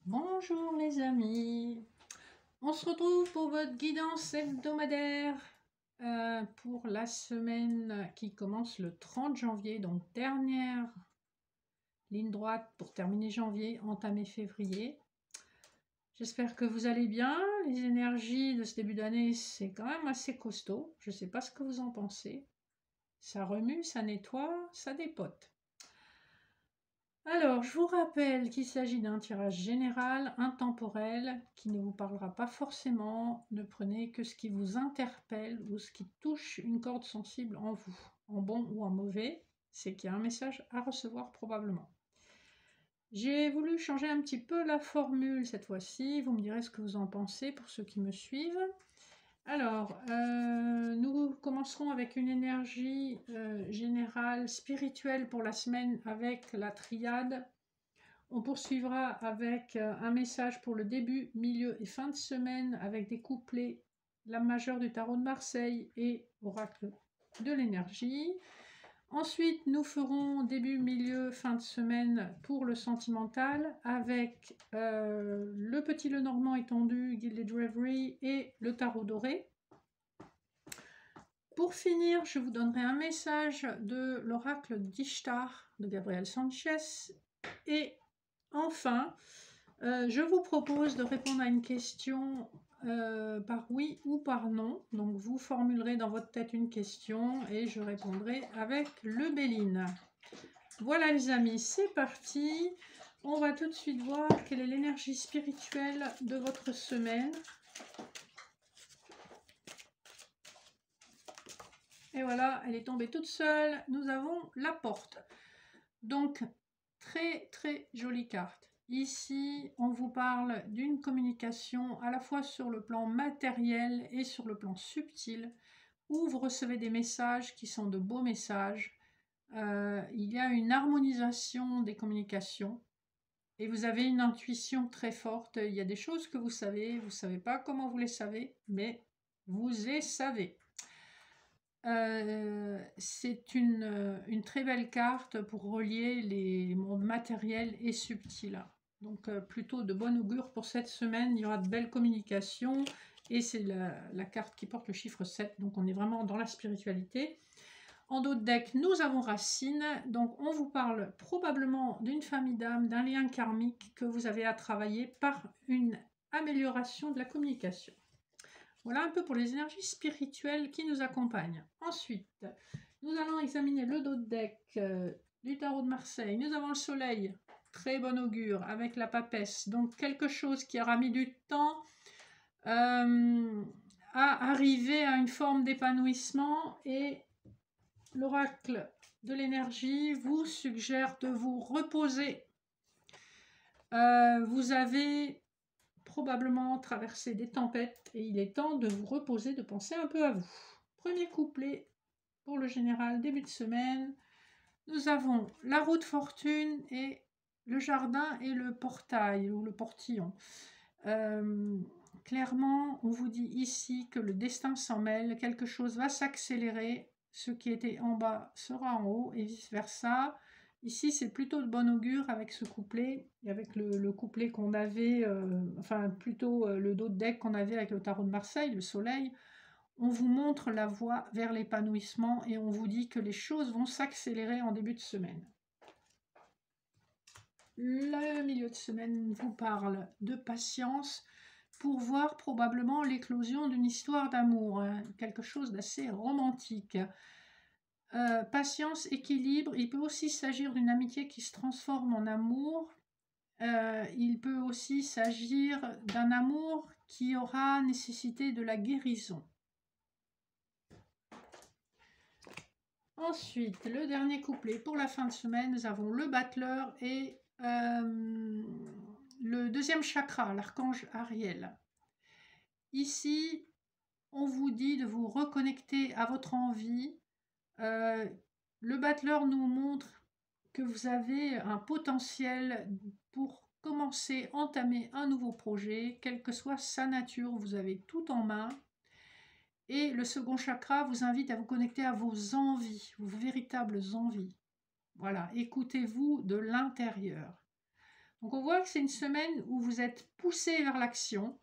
Bonjour les amis, on se retrouve pour votre guidance hebdomadaire pour la semaine qui commence le 30 janvier, donc dernière ligne droite pour terminer janvier, entamer février. J'espère que vous allez bien, les énergies de ce début d'année c'est quand même assez costaud, je ne sais pas ce que vous en pensez, ça remue, ça nettoie, ça dépote. Alors, je vous rappelle qu'il s'agit d'un tirage général, intemporel, qui ne vous parlera pas forcément. Ne prenez que ce qui vous interpelle ou ce qui touche une corde sensible en vous, en bon ou en mauvais. C'est qu'il y a un message à recevoir probablement. J'ai voulu changer un petit peu la formule cette fois-ci. Vous me direz ce que vous en pensez pour ceux qui me suivent. Alors, nous commencerons avec une énergie générale, spirituelle pour la semaine avec la triade. On poursuivra avec un message pour le début, milieu et fin de semaine avec des couplets, la majeure du tarot de Marseille et oracle de l'énergie. Ensuite, nous ferons début, milieu, fin de semaine pour le sentimental avec le petit Lenormand étendu, Gilded Reverie et le tarot doré. Pour finir, je vous donnerai un message de l'oracle d'Ishtar de Gabriel Sanchez et enfin, je vous propose de répondre à une question par oui ou par non. Donc, vous formulerez dans votre tête une question et je répondrai avec le Béline. Voilà les amis, c'est parti. On va tout de suite voir quelle est l'énergie spirituelle de votre semaine. Et voilà, elle est tombée toute seule. Nous avons la porte. Donc, très très jolie carte. Ici, on vous parle d'une communication à la fois sur le plan matériel et sur le plan subtil, où vous recevez des messages qui sont de beaux messages. Il y a une harmonisation des communications et vous avez une intuition très forte. Il y a des choses que vous savez pas comment vous les savez, mais vous les savez. C'est une très belle carte pour relier les mondes matériels et subtils. Donc plutôt de bon augure pour cette semaine, il y aura de belles communications et c'est la carte qui porte le chiffre 7, donc on est vraiment dans la spiritualité. En dos de deck, nous avons Racine, donc on vous parle probablement d'une famille d'âmes, d'un lien karmique que vous avez à travailler par une amélioration de la communication. Voilà un peu pour les énergies spirituelles qui nous accompagnent. Ensuite, nous allons examiner le dos de deck du tarot de Marseille. Nous avons le soleil, très bon augure, avec la papesse. Donc quelque chose qui aura mis du temps à arriver à une forme d'épanouissement. Et l'oracle de l'énergie vous suggère de vous reposer. Vous avez probablement traverser des tempêtes et il est temps de vous reposer, de penser un peu à vous. Premier couplet pour le général, début de semaine. Nous avons la roue de fortune et le jardin et le portail ou le portillon. Clairement, on vous dit ici que le destin s'en mêle, quelque chose va s'accélérer, ce qui était en bas sera en haut et vice-versa. Ici, c'est plutôt de bon augure avec ce couplet et avec le couplet qu'on avait, enfin plutôt le dos de deck qu'on avait avec le tarot de Marseille, le soleil. On vous montre la voie vers l'épanouissement et on vous dit que les choses vont s'accélérer en début de semaine. Le milieu de semaine vous parle de patience pour voir probablement l'éclosion d'une histoire d'amour, hein, quelque chose d'assez romantique. Patience, équilibre, il peut aussi s'agir d'une amitié qui se transforme en amour. Il peut aussi s'agir d'un amour qui aura nécessité de la guérison. Ensuite, le dernier couplet pour la fin de semaine, nous avons le battleur et le deuxième chakra, l'archange Ariel. Ici, on vous dit de vous reconnecter à votre envie. Le battleur nous montre que vous avez un potentiel pour commencer, entamer un nouveau projet, quelle que soit sa nature, vous avez tout en main. Et le second chakra vous invite à vous connecter à vos envies, vos véritables envies. Voilà, écoutez-vous de l'intérieur. Donc on voit que c'est une semaine où vous êtes poussé vers l'action,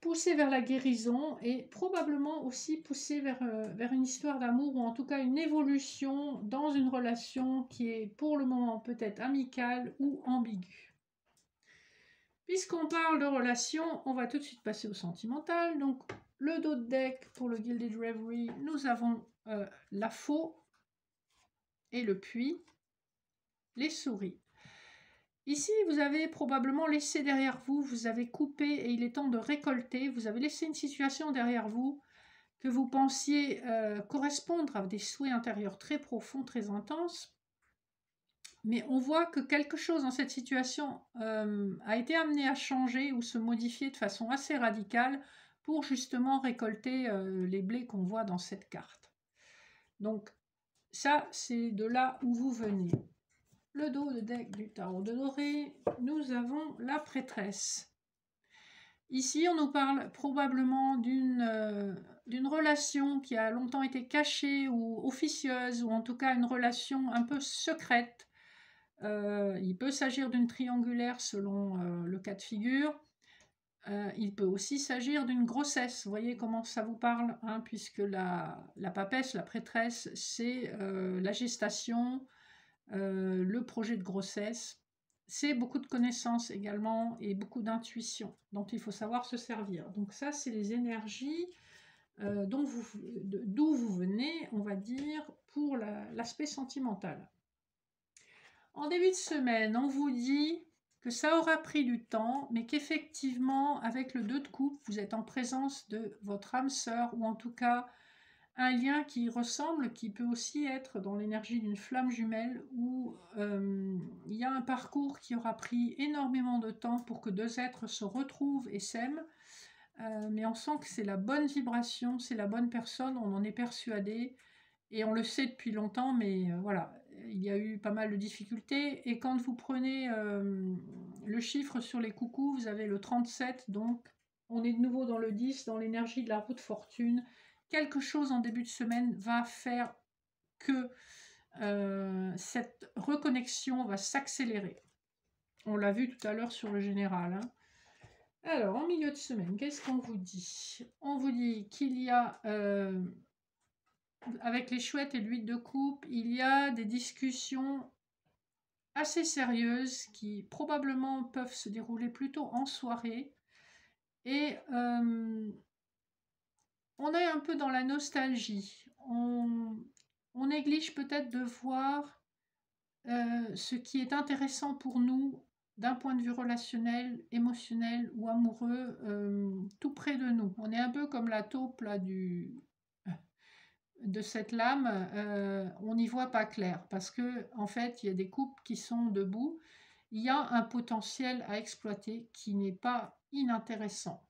poussé vers la guérison et probablement aussi poussé vers une histoire d'amour ou en tout cas une évolution dans une relation qui est pour le moment peut-être amicale ou ambiguë. Puisqu'on parle de relation, on va tout de suite passer au sentimental. Donc le dos de deck pour le Gilded Reverie, nous avons la faux et le puits, les souris. Ici, vous avez probablement laissé derrière vous, vous avez coupé et il est temps de récolter. Vous avez laissé une situation derrière vous que vous pensiez correspondre à des souhaits intérieurs très profonds, très intenses. Mais on voit que quelque chose dans cette situation a été amené à changer ou se modifier de façon assez radicale pour justement récolter les blés qu'on voit dans cette carte. Donc ça, c'est de là où vous venez. Le dos de deck du tarot de doré, nous avons la prêtresse. Ici, on nous parle probablement d'une relation qui a longtemps été cachée ou officieuse, ou en tout cas une relation un peu secrète. Il peut s'agir d'une triangulaire selon le cas de figure. Il peut aussi s'agir d'une grossesse. Vous voyez comment ça vous parle, hein, puisque la papesse, la prêtresse, c'est la gestation, le projet de grossesse. C'est beaucoup de connaissances également et beaucoup d'intuition dont il faut savoir se servir. Donc ça, c'est les énergies d'où vous venez, on va dire, pour l'aspect sentimental. En début de semaine, on vous dit que ça aura pris du temps, mais qu'effectivement, avec le 2 de coupe, vous êtes en présence de votre âme sœur, ou en tout cas un lien qui ressemble, qui peut aussi être dans l'énergie d'une flamme jumelle, où il y a un parcours qui aura pris énormément de temps pour que deux êtres se retrouvent et s'aiment, mais on sent que c'est la bonne vibration, c'est la bonne personne, on en est persuadé, et on le sait depuis longtemps, mais voilà, il y a eu pas mal de difficultés. Et quand vous prenez le chiffre sur les coucous, vous avez le 37, donc on est de nouveau dans le 10, dans l'énergie de la roue de fortune. Quelque chose en début de semaine va faire que cette reconnexion va s'accélérer. On l'a vu tout à l'heure sur le général, hein. Alors, en milieu de semaine, qu'est-ce qu'on vous dit? On vous dit qu'il y a... avec les chouettes et l'huile de coupe, il y a des discussions assez sérieuses qui probablement peuvent se dérouler plutôt en soirée. Et on est un peu dans la nostalgie. On néglige peut-être de voir ce qui est intéressant pour nous d'un point de vue relationnel, émotionnel ou amoureux, tout près de nous. On est un peu comme la taupe là, de cette lame, on n'y voit pas clair parce que en fait, il y a des couples qui sont debout. Il y a un potentiel à exploiter qui n'est pas inintéressant.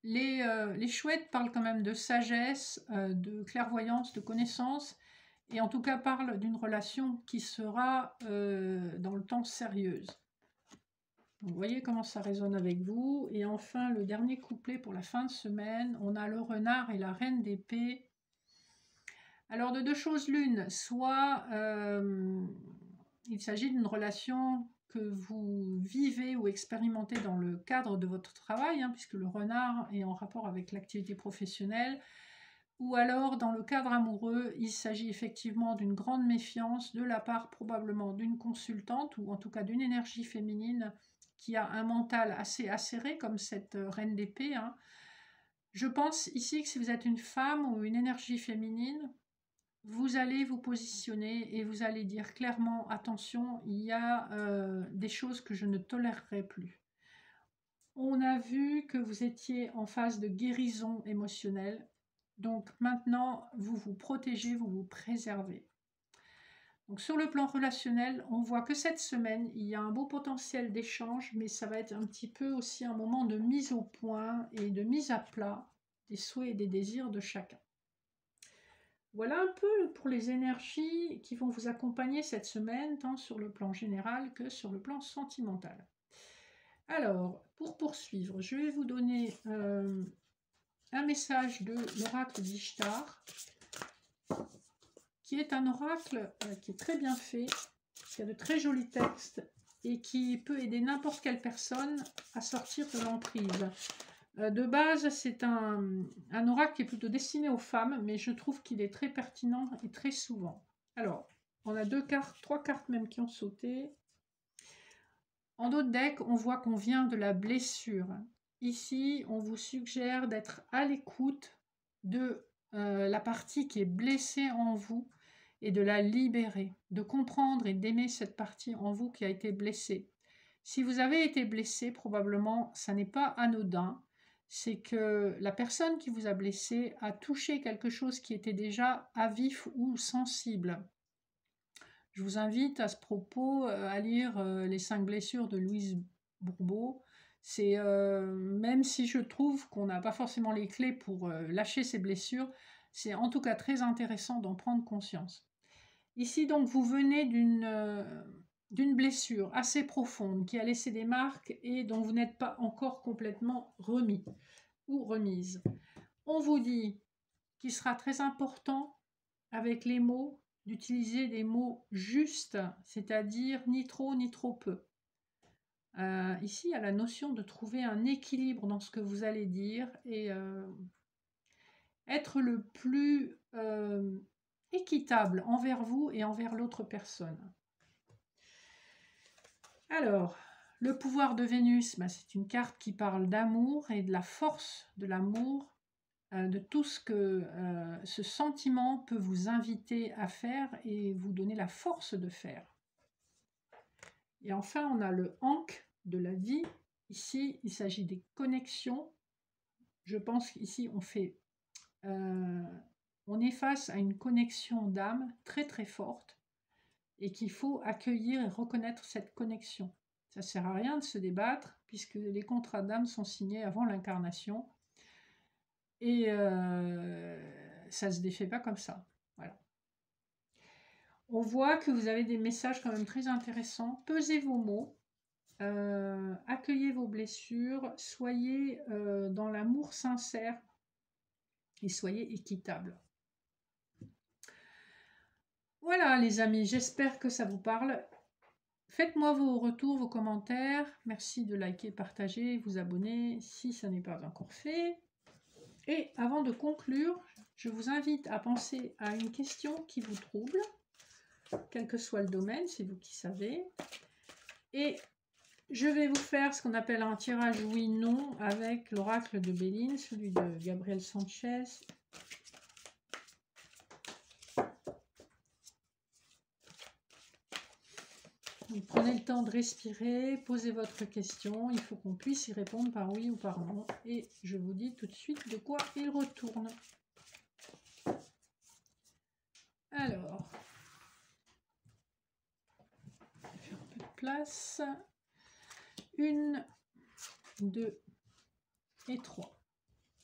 Les chouettes parlent quand même de sagesse, de clairvoyance, de connaissance, et en tout cas parlent d'une relation qui sera dans le temps sérieuse. Donc, vous voyez comment ça résonne avec vous. Et enfin, le dernier couplet pour la fin de semaine, on a le renard et la reine d'épée. Alors, de deux choses l'une, soit il s'agit d'une relation que vous vivez ou expérimentez dans le cadre de votre travail, hein, puisque le renard est en rapport avec l'activité professionnelle, ou alors dans le cadre amoureux, il s'agit effectivement d'une grande méfiance de la part probablement d'une consultante, ou en tout cas d'une énergie féminine qui a un mental assez acéré, comme cette reine d'épée, hein. Je pense ici que si vous êtes une femme ou une énergie féminine, vous allez vous positionner et vous allez dire clairement, attention, il y a des choses que je ne tolérerai plus. On a vu que vous étiez en phase de guérison émotionnelle, donc maintenant vous vous protégez, vous vous préservez. Donc sur le plan relationnel, on voit que cette semaine, il y a un beau potentiel d'échange, mais ça va être un petit peu aussi un moment de mise au point et de mise à plat des souhaits et des désirs de chacun. Voilà un peu pour les énergies qui vont vous accompagner cette semaine, tant sur le plan général que sur le plan sentimental. Alors, pour poursuivre, je vais vous donner un message de l'oracle d'Ishtar, qui est un oracle qui est très bien fait, qui a de très jolis textes et qui peut aider n'importe quelle personne à sortir de l'emprise. De base, c'est un oracle qui est plutôt destiné aux femmes, mais je trouve qu'il est très pertinent et très souvent. Alors, on a 2 cartes, 3 cartes même qui ont sauté. En d'autres decks, on voit qu'on vient de la blessure. Ici, on vous suggère d'être à l'écoute de la partie qui est blessée en vous et de la libérer, de comprendre et d'aimer cette partie en vous qui a été blessée. Si vous avez été blessé, probablement, ça n'est pas anodin. C'est que la personne qui vous a blessé a touché quelque chose qui était déjà à vif ou sensible. Je vous invite à ce propos à lire Les 5 blessures de Louise Bourbeau. C'est même si je trouve qu'on n'a pas forcément les clés pour lâcher ces blessures, c'est en tout cas très intéressant d'en prendre conscience. Ici donc vous venez d'une blessure assez profonde qui a laissé des marques et dont vous n'êtes pas encore complètement remis ou remise. On vous dit qu'il sera très important avec les mots d'utiliser des mots justes, c'est-à-dire ni trop ni trop peu. Ici, il y a la notion de trouver un équilibre dans ce que vous allez dire et être le plus équitable envers vous et envers l'autre personne. Alors, le pouvoir de Vénus, c'est une carte qui parle d'amour et de la force de l'amour, de tout ce que ce sentiment peut vous inviter à faire et vous donner la force de faire. Et enfin, on a le ankh de la vie. Ici, il s'agit des connexions. Je pense qu'ici, on est face à une connexion d'âme très très forte et qu'il faut accueillir et reconnaître cette connexion. Ça ne sert à rien de se débattre puisque les contrats d'âme sont signés avant l'incarnation et ça ne se défait pas comme ça. Voilà. On voit que vous avez des messages quand même très intéressants. Pesez vos mots, accueillez vos blessures, soyez dans l'amour sincère et soyez équitable. Voilà les amis, j'espère que ça vous parle. Faites-moi vos retours, vos commentaires. Merci de liker, partager, vous abonner si ça n'est pas encore fait. Et avant de conclure, je vous invite à penser à une question qui vous trouble, quel que soit le domaine, c'est vous qui savez. Et je vais vous faire ce qu'on appelle un tirage oui-non avec l'oracle de Béline, celui de Gabriel Sanchez. Donc, prenez le temps de respirer, posez votre question. Il faut qu'on puisse y répondre par oui ou par non. Et je vous dis tout de suite de quoi il retourne. Alors, je vais faire un peu de place. 1, 2 et 3.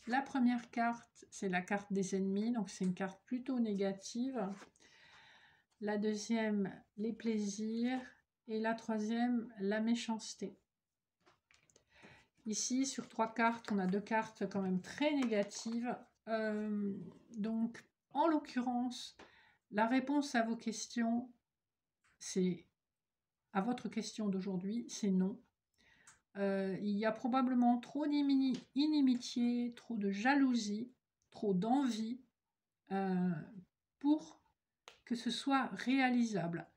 La première carte, c'est la carte des ennemis, donc c'est une carte plutôt négative. La deuxième, les plaisirs. Et la troisième, la méchanceté. Ici, sur 3 cartes, on a 2 cartes quand même très négatives. Donc, en l'occurrence, la réponse à vos questions, c'est à votre question d'aujourd'hui, c'est non. Il y a probablement trop d'inimitié, trop de jalousie, trop d'envie pour que ce soit réalisable.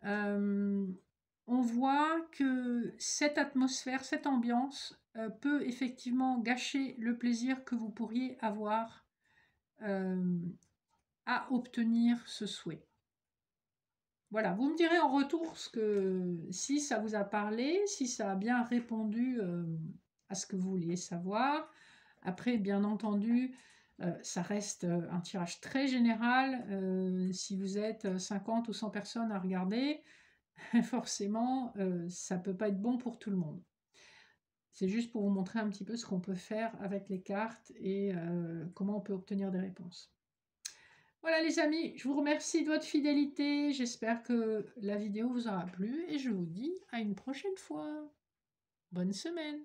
On voit que cette atmosphère, cette ambiance peut effectivement gâcher le plaisir que vous pourriez avoir à obtenir ce souhait. Voilà, vous me direz en retour si ça vous a parlé, si ça a bien répondu à ce que vous vouliez savoir. Après, bien entendu, ça reste un tirage très général. Si vous êtes 50 ou 100 personnes à regarder, forcément, ça ne peut pas être bon pour tout le monde. C'est juste pour vous montrer un petit peu ce qu'on peut faire avec les cartes et comment on peut obtenir des réponses. Voilà les amis, je vous remercie de votre fidélité. J'espère que la vidéo vous aura plu et je vous dis à une prochaine fois. Bonne semaine!